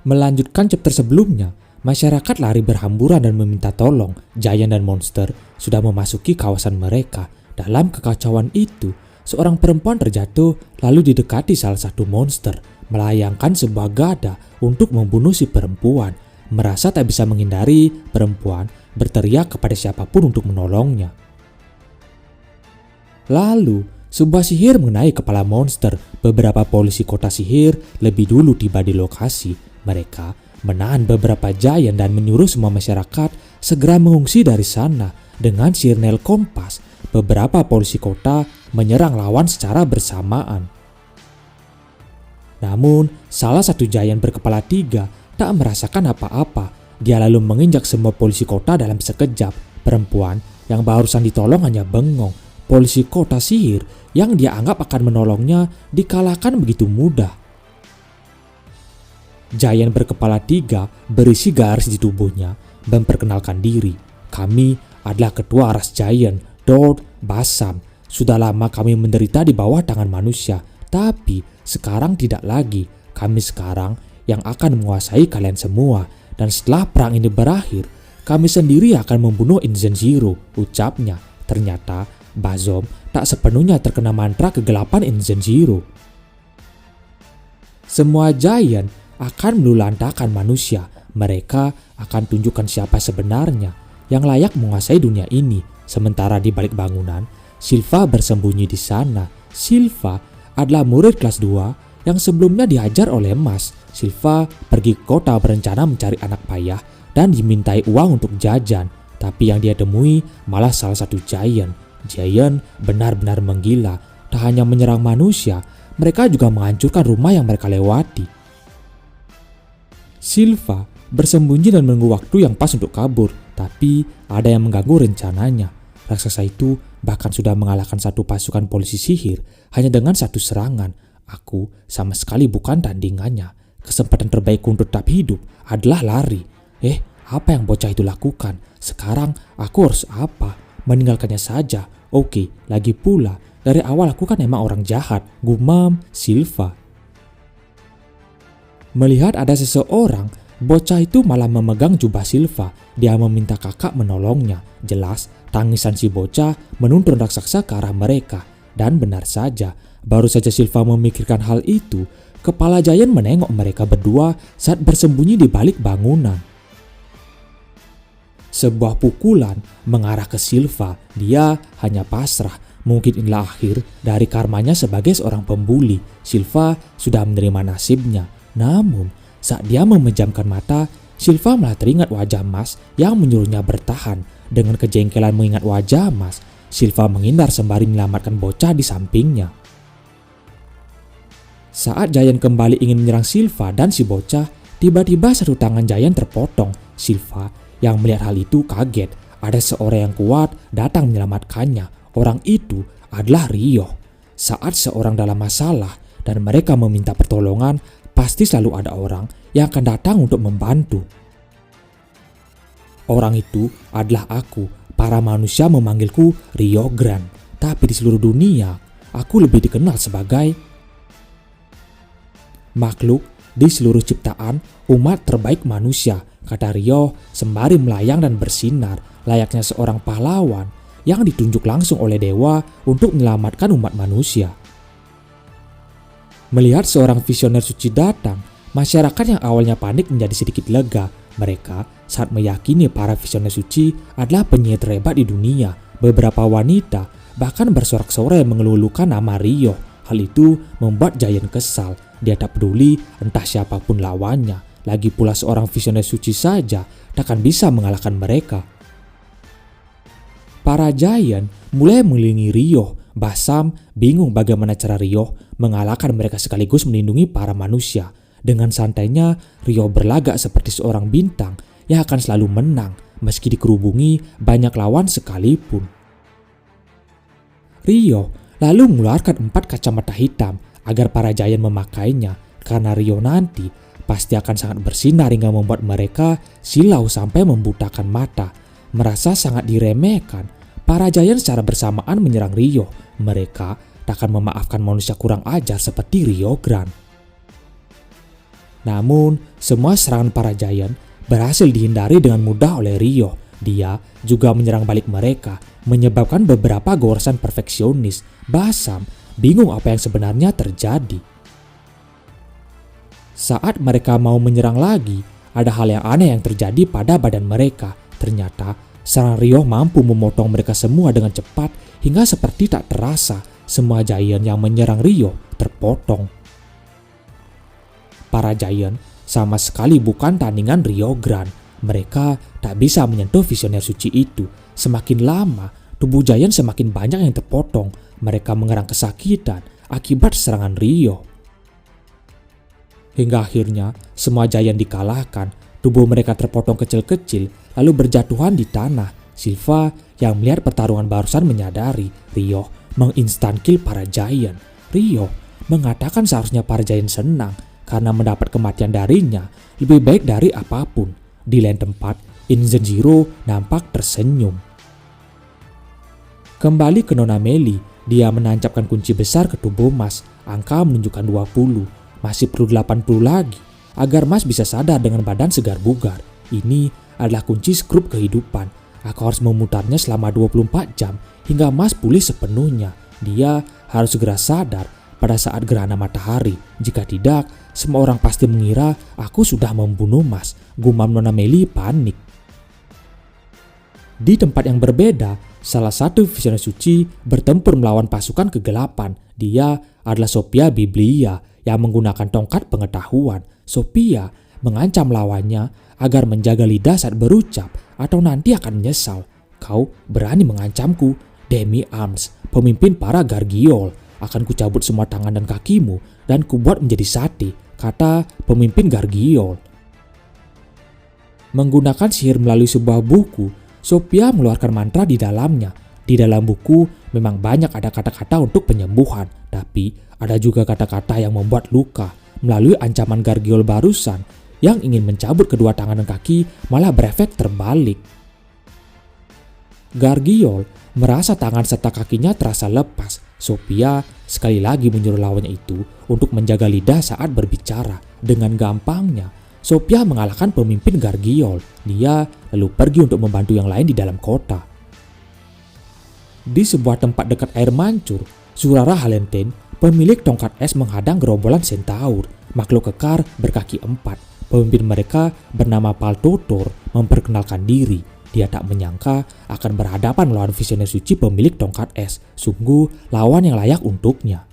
Melanjutkan chapter sebelumnya, masyarakat lari berhamburan dan meminta tolong. Giant dan monster sudah memasuki kawasan mereka. Dalam kekacauan itu, seorang perempuan terjatuh lalu didekati salah satu monster, melayangkan sebuah gada untuk membunuh si perempuan. Merasa tak bisa menghindari, perempuan berteriak kepada siapapun untuk menolongnya. Lalu, sebuah sihir mengenai kepala monster. Beberapa polisi kota sihir lebih dulu tiba di lokasi. Mereka menahan beberapa giant dan menyuruh semua masyarakat segera mengungsi dari sana. Dengan sirnel kompas, beberapa polisi kota menyerang lawan secara bersamaan. Namun, salah satu giant berkepala 3 tak merasakan apa-apa. Dia lalu menginjak semua polisi kota dalam sekejap. Perempuan yang barusan ditolong hanya bengong. Polisi kota sihir yang dia anggap akan menolongnya dikalahkan begitu mudah. Giant berkepala 3 berisi garis di tubuhnya memperkenalkan diri. Kami adalah ketua ras giant, Dord Basam. Sudah lama kami menderita di bawah tangan manusia, tapi sekarang tidak lagi. Kami sekarang yang akan menguasai kalian semua. Dan setelah perang ini berakhir, kami sendiri akan membunuh Inzen Zero, ucapnya. Ternyata Bazom tak sepenuhnya terkena mantra kegelapan Inzen Zero. Semua giant akan melulantakan manusia. Mereka akan tunjukkan siapa sebenarnya yang layak menguasai dunia ini. Sementara di balik bangunan, Silva bersembunyi di sana. Silva adalah murid kelas 2 yang sebelumnya diajar oleh Mas. Silva pergi ke kota berencana mencari anak payah dan dimintai uang untuk jajan. Tapi yang dia temui malah salah satu giant. Giant benar-benar menggila. Tak hanya menyerang manusia, mereka juga menghancurkan rumah yang mereka lewati. Silva bersembunyi dan menunggu waktu yang pas untuk kabur, tapi ada yang mengganggu rencananya. Raksasa itu bahkan sudah mengalahkan satu pasukan polisi sihir hanya dengan satu serangan. Aku sama sekali bukan tandingannya. Kesempatan terbaik untuk tetap hidup adalah lari. Apa yang bocah itu lakukan? Sekarang aku harus apa? Meninggalkannya saja. Oke, lagi pula dari awal aku kan emang orang jahat, gumam Silva. Melihat ada seseorang, bocah itu malah memegang jubah Silva. Dia meminta kakak menolongnya. Jelas, tangisan si bocah menuntun raksasa ke arah mereka. Dan benar saja, baru saja Silva memikirkan hal itu, kepala giant menengok mereka berdua saat bersembunyi di balik bangunan. Sebuah pukulan mengarah ke Silva. Dia hanya pasrah. Mungkin inilah akhir dari karmanya sebagai seorang pembuli. Silva sudah menerima nasibnya. Namun, saat dia memejamkan mata, Silva malah teringat wajah Mas yang menyuruhnya bertahan. Dengan kejengkelan mengingat wajah Mas, Silva menghindar sembari menyelamatkan bocah di sampingnya. Saat giant kembali ingin menyerang Silva dan si bocah, tiba-tiba satu tangan giant terpotong. Silva yang melihat hal itu kaget. Ada seorang yang kuat datang menyelamatkannya. Orang itu adalah Rio. Saat seorang dalam masalah dan mereka meminta pertolongan, pasti selalu ada orang yang akan datang untuk membantu. Orang itu adalah aku. Para manusia memanggilku Rio Grande. Tapi di seluruh dunia, aku lebih dikenal sebagai makhluk di seluruh ciptaan umat terbaik manusia, kata Rio sembari melayang dan bersinar layaknya seorang pahlawan yang ditunjuk langsung oleh dewa untuk menyelamatkan umat manusia. Melihat seorang visioner suci datang, masyarakat yang awalnya panik menjadi sedikit lega. Mereka saat meyakini para visioner suci adalah penyihir terhebat di dunia. Beberapa wanita bahkan bersorak-sorai mengeluhkan nama Rio. Hal itu membuat giant kesal. Dia tak peduli entah siapapun lawannya. Lagi pula seorang visioner suci saja takkan bisa mengalahkan mereka. Para giant mulai mengelilingi Rio. Basam bingung bagaimana cara Rio mengalahkan mereka sekaligus melindungi para manusia. Dengan santainya, Rio berlagak seperti seorang bintang yang akan selalu menang meski dikerubungi banyak lawan sekalipun. Rio lalu mengeluarkan 4 kacamata hitam agar para giant memakainya, karena Rio nanti pasti akan sangat bersinar hingga membuat mereka silau sampai membutakan mata. Merasa sangat diremehkan, para giant secara bersamaan menyerang Rio. Mereka takkan memaafkan manusia kurang ajar seperti Rio Grande. Namun, semua serangan para Giant berhasil dihindari dengan mudah oleh Ryo. Dia juga menyerang balik mereka, menyebabkan beberapa goresan perfeksionis. Basam bingung apa yang sebenarnya terjadi. Saat mereka mau menyerang lagi, ada hal yang aneh yang terjadi pada badan mereka. Ternyata, serangan Ryo mampu memotong mereka semua dengan cepat hingga seperti tak terasa semua Giant yang menyerang Ryo terpotong. Para Giant sama sekali bukan tandingan Ryogran. Mereka tak bisa menyentuh visioner suci itu. Semakin lama, tubuh Giant semakin banyak yang terpotong. Mereka mengerang kesakitan akibat serangan Ryo. Hingga akhirnya, semua Giant dikalahkan. Tubuh mereka terpotong kecil-kecil, lalu berjatuhan di tanah. Silva yang melihat pertarungan barusan menyadari Ryo menginstan kill para Giant. Ryo mengatakan seharusnya para Giant senang karena mendapat kematian darinya lebih baik dari apapun. Di lain tempat, Inzenjiro nampak tersenyum. Kembali ke Nona Meli, dia menancapkan kunci besar ke tubuh Mas. Angka menunjukkan 20. Masih perlu 80 lagi agar Mas bisa sadar dengan badan segar bugar. Ini adalah kunci skrup kehidupan. Aku harus memutarnya selama 24 jam hingga Mas pulih sepenuhnya. Dia harus segera sadar pada saat gerhana matahari. Jika tidak, semua orang pasti mengira aku sudah membunuh Mas. Gumam Nona Meli panik. Di tempat yang berbeda, salah satu visioner suci bertempur melawan pasukan kegelapan. Dia adalah Sophia Biblia yang menggunakan tongkat pengetahuan. Sophia mengancam lawannya agar menjaga lidah saat berucap atau nanti akan menyesal. Kau berani mengancamku, Demi Arms, pemimpin para Gargiol. Akan kucabut semua tangan dan kakimu dan kubuat menjadi sate, kata pemimpin Gargiol. Menggunakan sihir melalui sebuah buku, Sophia mengeluarkan mantra di dalamnya. Di dalam buku memang banyak ada kata-kata untuk penyembuhan, tapi ada juga kata-kata yang membuat luka. Melalui ancaman Gargiol barusan, yang ingin mencabut kedua tangan dan kaki malah berefek terbalik. Gargiol merasa tangan serta kakinya terasa lepas. Sophia sekali lagi menyuruh lawannya itu untuk menjaga lidah saat berbicara. Dengan gampangnya, Sophia mengalahkan pemimpin Gargiol. Dia lalu pergi untuk membantu yang lain di dalam kota. Di sebuah tempat dekat air mancur, Surara Halenten, pemilik tongkat es, menghadang gerombolan Centaur, makhluk kekar berkaki 4. Pemimpin mereka bernama Paltotor memperkenalkan diri. Dia tak menyangka akan berhadapan melawan visioner suci pemilik tongkat es. Sungguh lawan yang layak untuknya.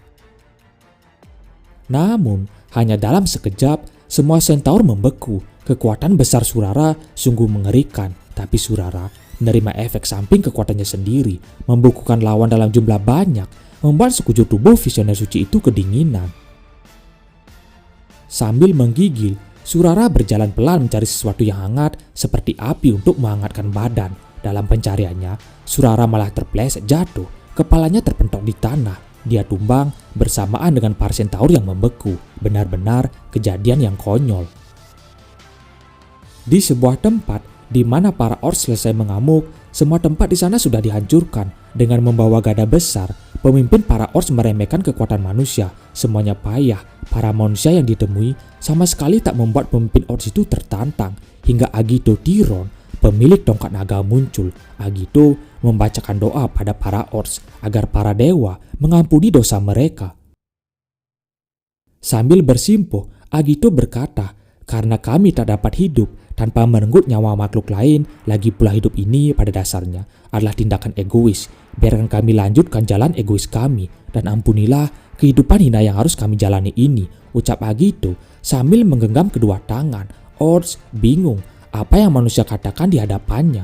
Namun, hanya dalam sekejap, semua Centaur membeku. Kekuatan besar Surara sungguh mengerikan. Tapi Surara menerima efek samping kekuatannya sendiri. Membukukan lawan dalam jumlah banyak, membuat sekujur tubuh visioner suci itu kedinginan. Sambil menggigil, Surara berjalan pelan mencari sesuatu yang hangat seperti api untuk menghangatkan badan. Dalam pencariannya, Surara malah terpeleset jatuh. Kepalanya terpentok di tanah. Dia tumbang bersamaan dengan para Centaur yang membeku. Benar-benar kejadian yang konyol. Di sebuah tempat di mana para Orcs selesai mengamuk, semua tempat di sana sudah dihancurkan. Dengan membawa gada besar, pemimpin para Orcs meremehkan kekuatan manusia. Semuanya payah. Para manusia yang ditemui sama sekali tak membuat pemimpin Orcs itu tertantang. Hingga Agito Tiron, pemilik tongkat naga, muncul. Agito membacakan doa pada para Orcs agar para dewa mengampuni dosa mereka. Sambil bersimpuh, Agito berkata, "Karena kami tak dapat hidup tanpa merenggut nyawa makhluk lain, lagi pula hidup ini pada dasarnya adalah tindakan egois. Biarkan kami lanjutkan jalan egois kami, dan ampunilah kehidupan hina yang harus kami jalani ini," ucap Agito sambil menggenggam kedua tangan. Orcs bingung apa yang manusia katakan di hadapannya.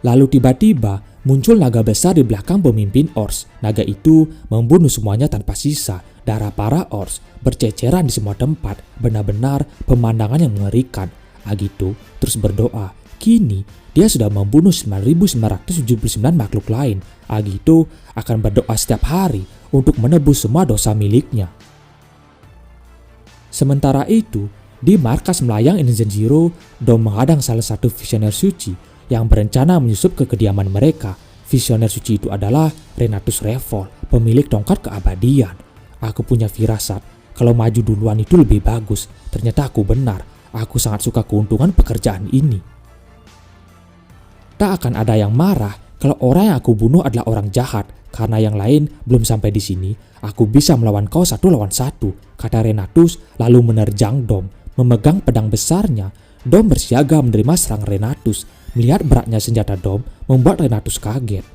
Lalu tiba-tiba muncul naga besar di belakang pemimpin Orcs. Naga itu membunuh semuanya tanpa sisa. Darah para Orcs berceceran di semua tempat. Benar-benar pemandangan yang mengerikan. Agito terus berdoa. Kini dia sudah membunuh 9.979 makhluk lain. Agito akan berdoa setiap hari untuk menebus semua dosa miliknya. Sementara itu, di markas melayang Inzenjiro, Dom menghadang salah satu visioner suci yang berencana menyusup ke kediaman mereka. Visioner suci itu adalah Renatus Revol, pemilik tongkat keabadian. Aku punya firasat kalau maju duluan itu lebih bagus. Ternyata aku benar. Aku sangat suka keuntungan pekerjaan ini. Tak akan ada yang marah kalau orang yang aku bunuh adalah orang jahat. Karena yang lain belum sampai di sini. Aku bisa melawan kau 1 lawan 1, kata Renatus lalu menerjang Dom. Memegang pedang besarnya, Dom bersiaga menerima serangan Renatus. Melihat beratnya senjata Dom membuat Renatus kaget.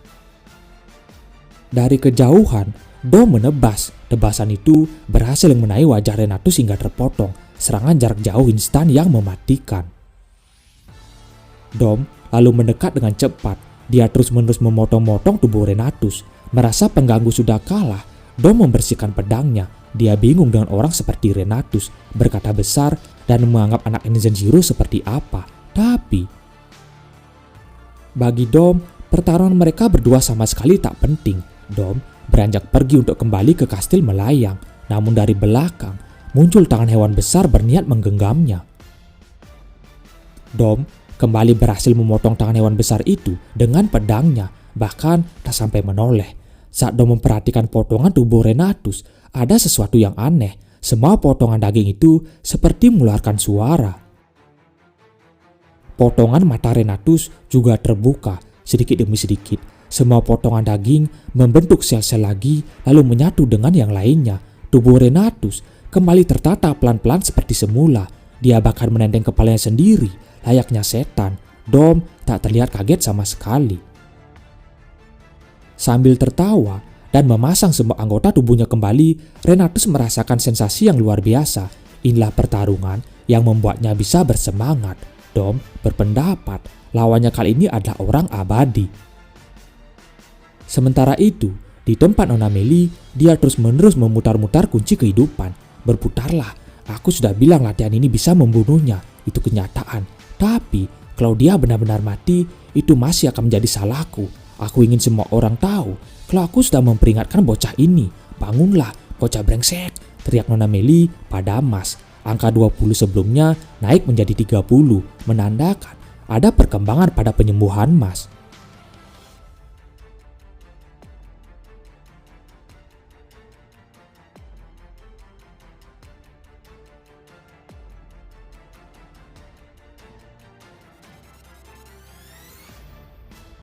Dari kejauhan, Dom menebas. Tebasan itu berhasil mengenai wajah Renatus hingga terpotong. Serangan jarak jauh instan yang mematikan. Dom lalu mendekat dengan cepat. Dia terus-menerus memotong-motong tubuh Renatus. Merasa pengganggu sudah kalah, Dom membersihkan pedangnya. Dia bingung dengan orang seperti Renatus, berkata besar dan menganggap anak ini Zenshiro seperti apa. Tapi bagi Dom, pertarungan mereka berdua sama sekali tak penting. Dom beranjak pergi untuk kembali ke kastil melayang. Namun dari belakang, muncul tangan hewan besar berniat menggenggamnya. Dom kembali berhasil memotong tangan hewan besar itu dengan pedangnya, bahkan tak sampai menoleh. Saat Dom memperhatikan potongan tubuh Renatus, ada sesuatu yang aneh. Semua potongan daging itu seperti mengeluarkan suara. Potongan mata Renatus juga terbuka sedikit demi sedikit. Semua potongan daging membentuk sel-sel lagi lalu menyatu dengan yang lainnya. Tubuh Renatus kembali tertata pelan-pelan seperti semula. Dia bahkan menendeng kepalanya sendiri layaknya setan. Dom tak terlihat kaget sama sekali. Sambil tertawa dan memasang semua anggota tubuhnya kembali, Renatus merasakan sensasi yang luar biasa. Inilah pertarungan yang membuatnya bisa bersemangat. Dom berpendapat lawannya kali ini adalah orang abadi. Sementara itu, di tempat Nona Meli, dia terus-menerus memutar-mutar kunci kehidupan. Berputarlah, aku sudah bilang latihan ini bisa membunuhnya, itu kenyataan. Tapi, kalau dia benar-benar mati, itu masih akan menjadi salahku. Aku ingin semua orang tahu kalau aku sudah memperingatkan bocah ini. Bangunlah, bocah brengsek, teriak Nona Meli pada Mas. Angka 20 sebelumnya naik menjadi 30, menandakan ada perkembangan pada penyembuhan Mas.